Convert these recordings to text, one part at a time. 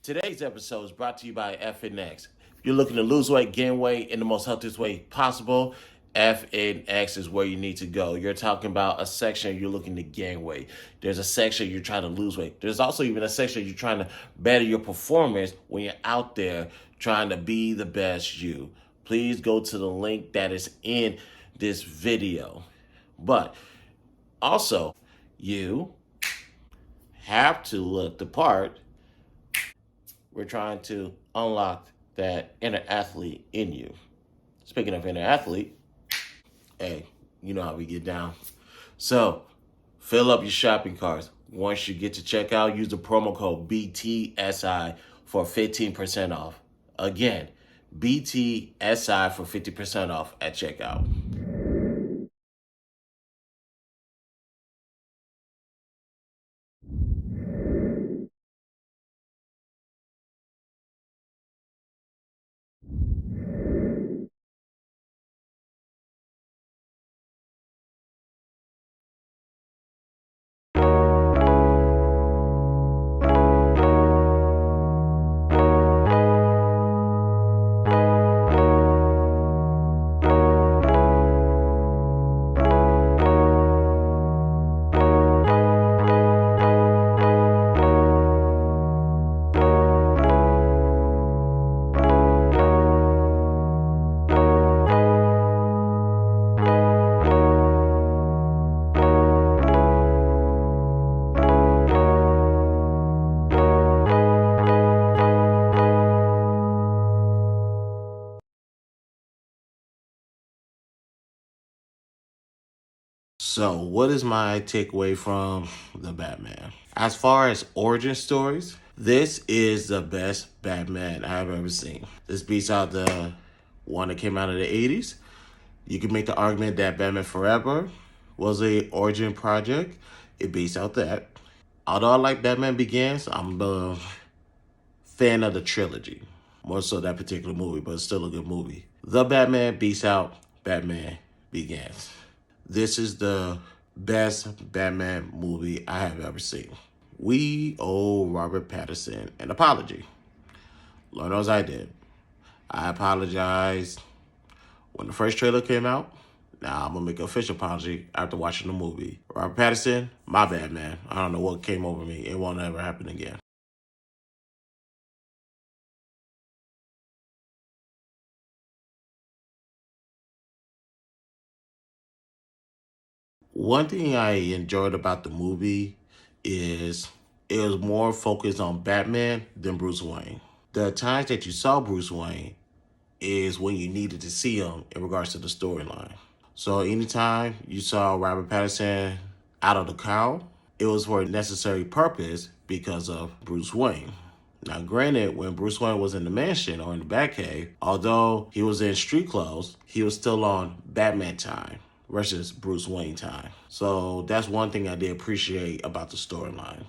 Today's episode is brought to you by FNX. If you're looking to lose weight, gain weight in the most healthiest way possible, FNX is where you need to go. You're talking about a section you're looking to gain weight. There's a section you're trying to lose weight. There's also even a section you're trying to better your performance when you're out there trying to be the best you. Please go to the link that is in this video. But also, you have to look the part. We're trying to unlock that inner athlete in you. Speaking of inner athlete, hey, you know how we get down. So, fill up your shopping carts. Once you get to checkout, use the promo code BTSI for 15% off. Again, BTSI for 50% off at checkout. So, what is my takeaway from the Batman? As far as origin stories, this is the best Batman I've ever seen. This beats out the one that came out of the 80s. You can make the argument that Batman Forever was a origin project. It beats out that. Although I like Batman Begins, I'm a fan of the trilogy. More so that particular movie, but it's still a good movie. The Batman beats out Batman Begins. This is the best Batman movie I have ever seen. We owe Robert Pattinson an apology. Lord knows I did. I apologized when the first trailer came out. Now I'm gonna make an official apology after watching the movie. Robert Pattinson, my bad, man. I don't know what came over me. It won't ever happen again. One thing I enjoyed about the movie is it was more focused on Batman than Bruce Wayne. The times that you saw Bruce Wayne is when you needed to see him in regards to the storyline. So anytime you saw Robert Pattinson out of the cowl, it was for a necessary purpose because of Bruce Wayne. Now, granted, when Bruce Wayne was in the mansion or in the Batcave, although he was in street clothes, he was still on Batman time versus Bruce Wayne time. So that's one thing I did appreciate about the storyline.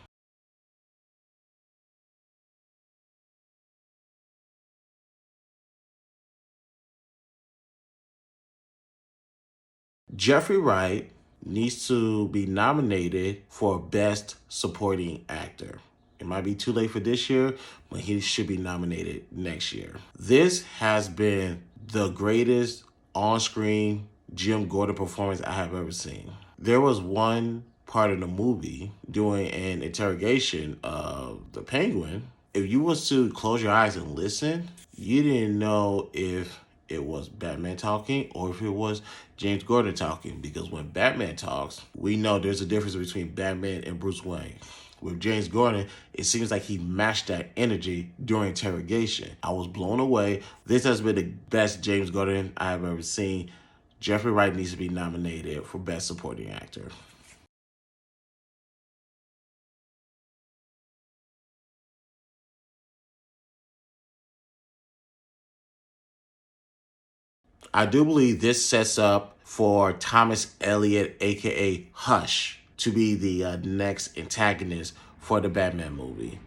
Jeffrey Wright needs to be nominated for Best Supporting Actor. It might be too late for this year, but he should be nominated next year. This has been the greatest on-screen Jim Gordon performance I have ever seen. There was one part of the movie doing an interrogation of the Penguin. If you was to close your eyes and listen, you didn't know if it was Batman talking or if it was James Gordon talking, because when Batman talks, we know there's a difference between Batman and Bruce Wayne. With James Gordon, it seems like he matched that energy during interrogation. I was blown away. This has been the best James Gordon I have ever seen. Jeffrey Wright needs to be nominated for Best Supporting Actor. I do believe this sets up for Thomas Elliott, aka Hush, to be the next antagonist for the Batman movie.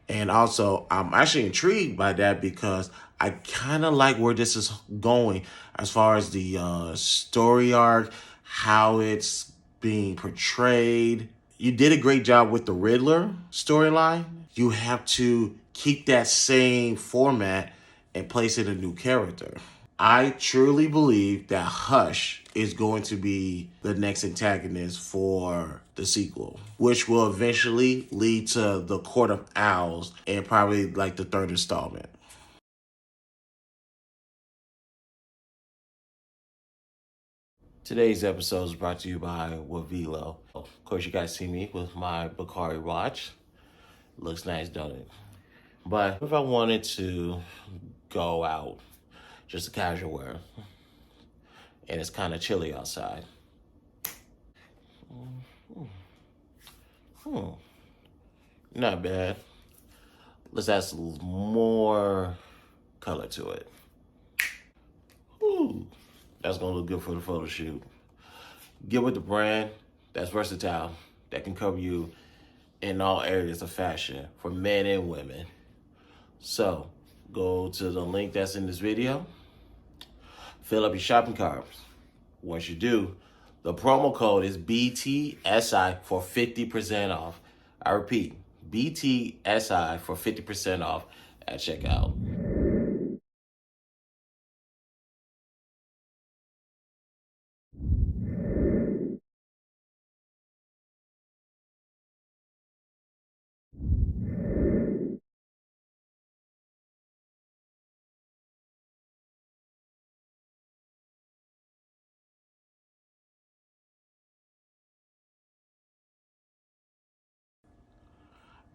And also, I'm actually intrigued by that because I kind of like where this is going as far as the story arc, how it's being portrayed. You did a great job with the Riddler storyline. You have to keep that same format and place in a new character. I truly believe that Hush is going to be the next antagonist for the sequel, which will eventually lead to the Court of Owls and probably like the third installment. Today's episode is brought to you by Wavilo. Of course, you guys see me with my Bakari watch. Looks nice, don't it? But if I wanted to go out, just a casual wear, and it's kind of chilly outside. Not bad. Let's add some more color to it. Ooh, that's gonna look good for the photo shoot. Get with the brand that's versatile, that can cover you in all areas of fashion for men and women. So, go to the link that's in this video, fill up your shopping carts. Once you do, the promo code is BTSI for 50% off. I repeat, BTSI for 50% off at checkout.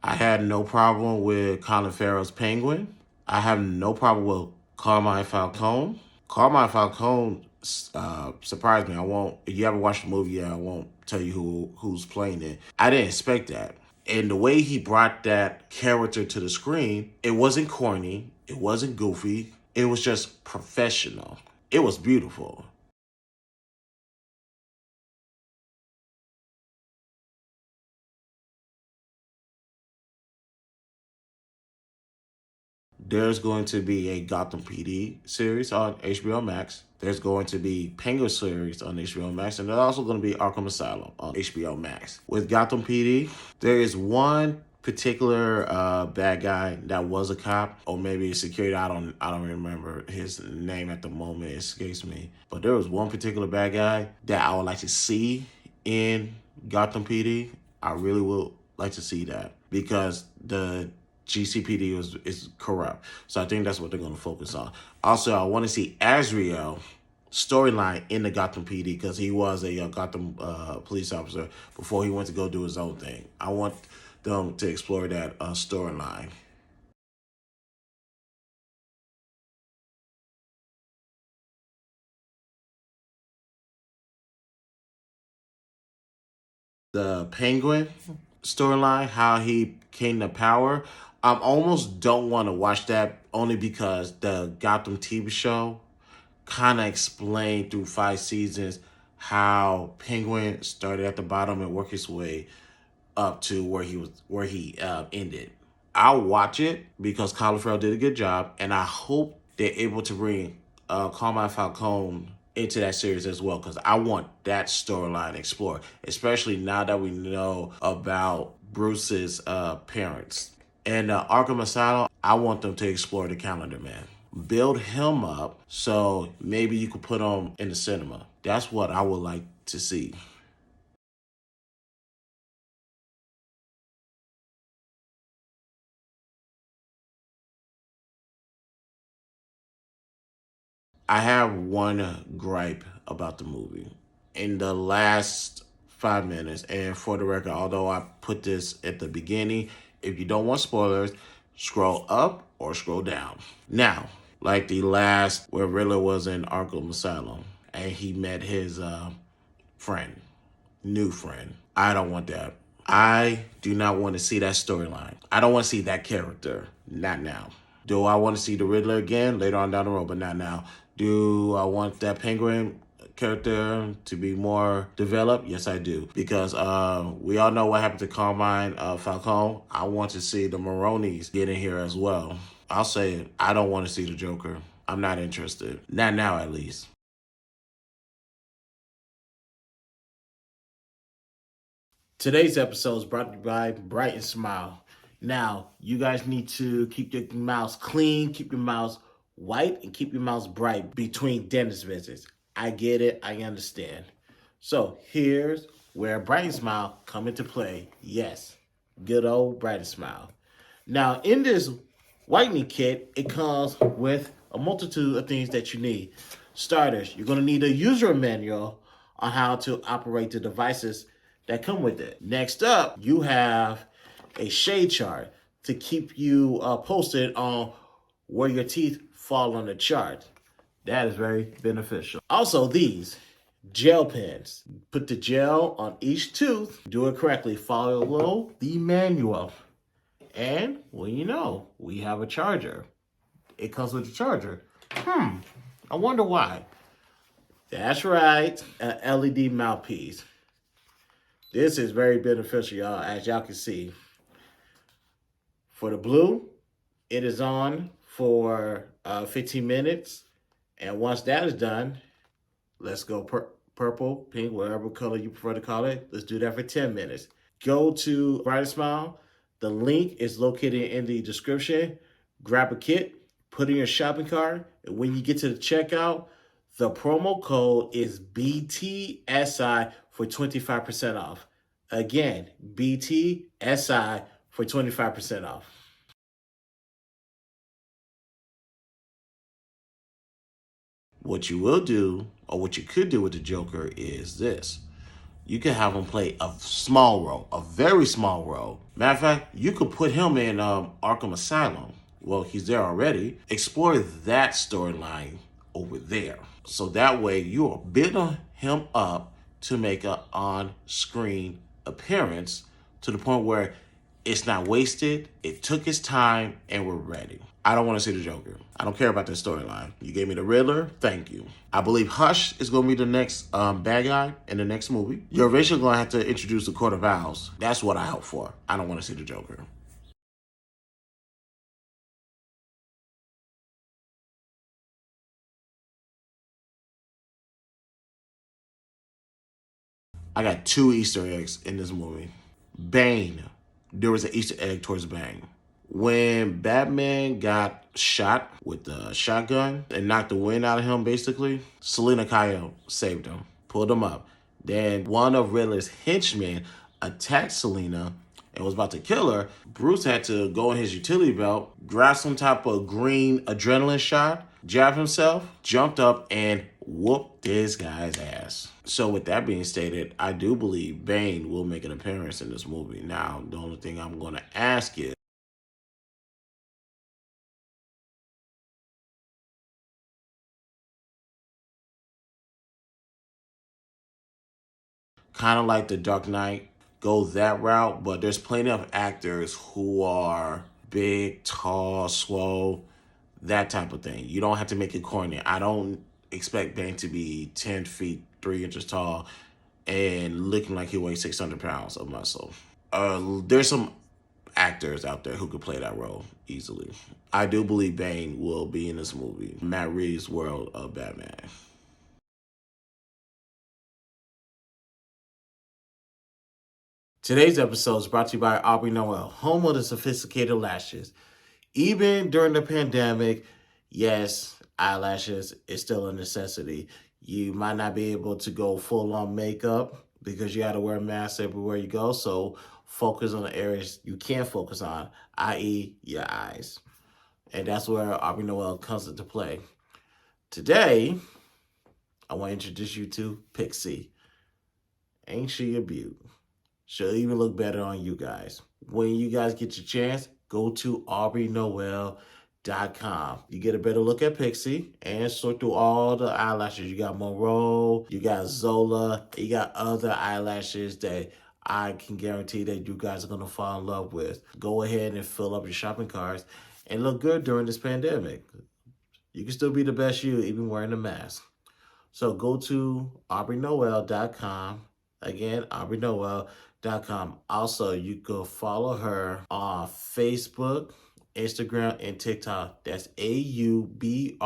I had no problem with Colin Farrell's Penguin. I have no problem with Carmine Falcone. Carmine Falcone surprised me. I won't. If you haven't watched the movie yet, I won't tell you who's playing it. I didn't expect that, and the way he brought that character to the screen, it wasn't corny. It wasn't goofy. It was just professional. It was beautiful. There's going to be a Gotham PD series on HBO Max. There's going to be Penguin series on HBO Max, and there's also going to be Arkham Asylum on HBO Max. With Gotham PD, there is one particular bad guy that was a cop, or maybe a security. I don't remember his name at the moment. It escapes me. But there was one particular bad guy that I would like to see in Gotham PD. I really would like to see that because the GCPD is corrupt. So I think that's what they're going to focus on. Also, I want to see Azrael storyline in the Gotham PD because he was a Gotham police officer before he went to go do his own thing. I want them to explore that storyline. The Penguin storyline, how he came to power, I almost don't want to watch that only because the Gotham TV show kind of explained through 5 seasons how Penguin started at the bottom and worked his way up to where he ended. I'll watch it because Colin Farrell did a good job, and I hope they're able to bring Carmine Falcone into that series as well because I want that storyline explored, especially now that we know about Bruce's parents. And Arkham Asylum, I want them to explore the Calendar Man. Build him up so maybe you could put him in the cinema. That's what I would like to see. I have one gripe about the movie. In the last 5 minutes, and for the record, although I put this at the beginning, if you don't want spoilers, scroll up or scroll down. Now, like the last where Riddler was in Arkham Asylum and he met his friend, new friend. I don't want that. I do not want to see that storyline. I don't want to see that character. Not now. Do I want to see the Riddler again later on down the road, but not now? Do I want that Penguin character to be more developed? Yes, I do. Because we all know what happened to Carmine Falcone. I want to see the Maronis get in here as well. I'll say it. I don't want to see the Joker. I'm not interested. Not now, at least. Today's episode is brought to you by Brytn Smile. Now, you guys need to keep your mouths clean, keep your mouths white, and keep your mouths bright between dentist visits. I get it. I understand. So here's where Brytn Smile come into play. Yes, good old Brytn Smile. Now, in this whitening kit, it comes with a multitude of things that you need. Starters, you're going to need a user manual on how to operate the devices that come with it. Next up, you have a shade chart to keep you posted on where your teeth fall on the chart. That is very beneficial. Also, these gel pens. Put the gel on each tooth. Do it correctly. Follow the manual. And, well, you know, we have a charger. It comes with a charger. I wonder why. That's right, an LED mouthpiece. This is very beneficial, y'all, as y'all can see. For the blue, it is on for 15 minutes. And once that is done, let's go purple, pink, whatever color you prefer to call it. Let's do that for 10 minutes. Go to Brytn Smile. The link is located in the description. Grab a kit, put it in your shopping cart, and when you get to the checkout, the promo code is BTSI for 25% off. Again, BTSI for 25% off. What you will do, or what you could do with the Joker, is this. You could have him play a small role, a very small role. Matter of fact, you could put him in Arkham Asylum. Well, he's there already. Explore that storyline over there. So that way you're building him up to make an on-screen appearance to the point where it's not wasted, it took its time, and we're ready. I don't want to see the Joker. I don't care about that storyline. You gave me the Riddler, thank you. I believe Hush is going to be the next bad guy in the next movie. You're eventually going to have to introduce the Court of Owls. That's what I hope for. I don't want to see the Joker. I got two Easter eggs in this movie. Bane. There was an Easter egg towards Bane. When Batman got shot with the shotgun and knocked the wind out of him, basically, Selena Kyle saved him, pulled him up. Then one of Riddler's henchmen attacked Selena and was about to kill her. Bruce had to go in his utility belt, grab some type of green adrenaline shot, jab himself, jumped up, and whooped this guy's ass. So with that being stated, I do believe Bane will make an appearance in this movie. Now, the only thing I'm going to ask is, kind of like the Dark Knight, go that route, but there's plenty of actors who are big, tall, swole, that type of thing. You don't have to make it corny. I don't expect Bane to be 10 feet, 3 inches tall and looking like he weighs 600 pounds of muscle. There's some actors out there who could play that role easily. I do believe Bane will be in this movie, Matt Reeves' world of Batman. Today's episode is brought to you by Aubrey Noel, home of the sophisticated lashes. Even during the pandemic, yes, eyelashes is still a necessity. You might not be able to go full on makeup because you got to wear a mask everywhere you go. So focus on the areas you can focus on, i.e. your eyes. And that's where Aubrey Noel comes into play. Today, I want to introduce you to Pixie. Ain't she a beaut? She'll even look better on you guys. When you guys get your chance, go to AubreyNoel.com. You get a better look at Pixie and sort through all the eyelashes. You got Monroe, you got Zola, you got other eyelashes that I can guarantee that you guys are going to fall in love with. Go ahead and fill up your shopping carts and look good during this pandemic. You can still be the best you, even wearing a mask. So go to AubreyNoel.com. Again, AubreyNoel.com. Also, you can follow her on Facebook, Instagram, and TikTok. That's AubreyNoelle.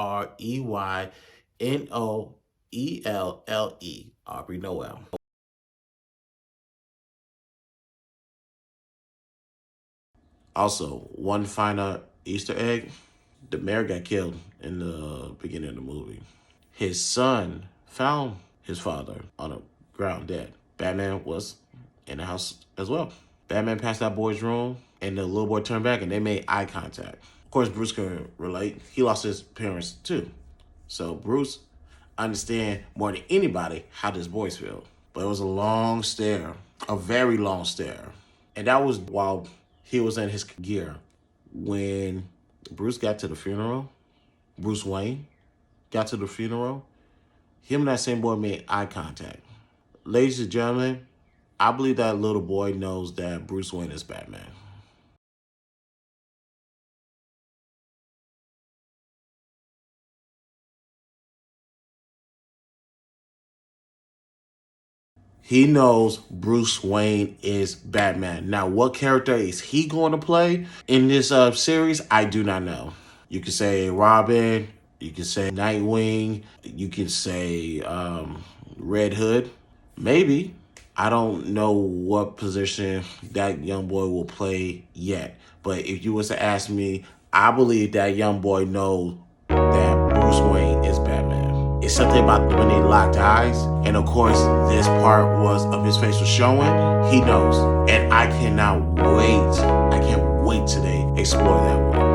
Aubrey Noel. Also, one final Easter egg, the mayor got killed in the beginning of the movie. His son found his father on the ground dead. Batman was in the house as well. Batman passed that boy's room, and the little boy turned back, and they made eye contact. Of course, Bruce can relate. He lost his parents too. So Bruce understand more than anybody how this boys feel. But it was a long stare, a very long stare. And that was while he was in his gear. When Bruce got to the funeral, Bruce Wayne got to the funeral, him and that same boy made eye contact. Ladies and gentlemen, I believe that little boy knows that Bruce Wayne is Batman. He knows Bruce Wayne is Batman. Now, what character is he going to play in this series? I do not know. You could say Robin. You could say Nightwing. You could say Red Hood. Maybe. I don't know what position that young boy will play yet. But if you was to ask me, I believe that young boy knows that Bruce Wayne is Batman. It's something about when they locked eyes, and of course, this part was of his face was showing. He knows, and I cannot wait. I can't wait till they explore that one.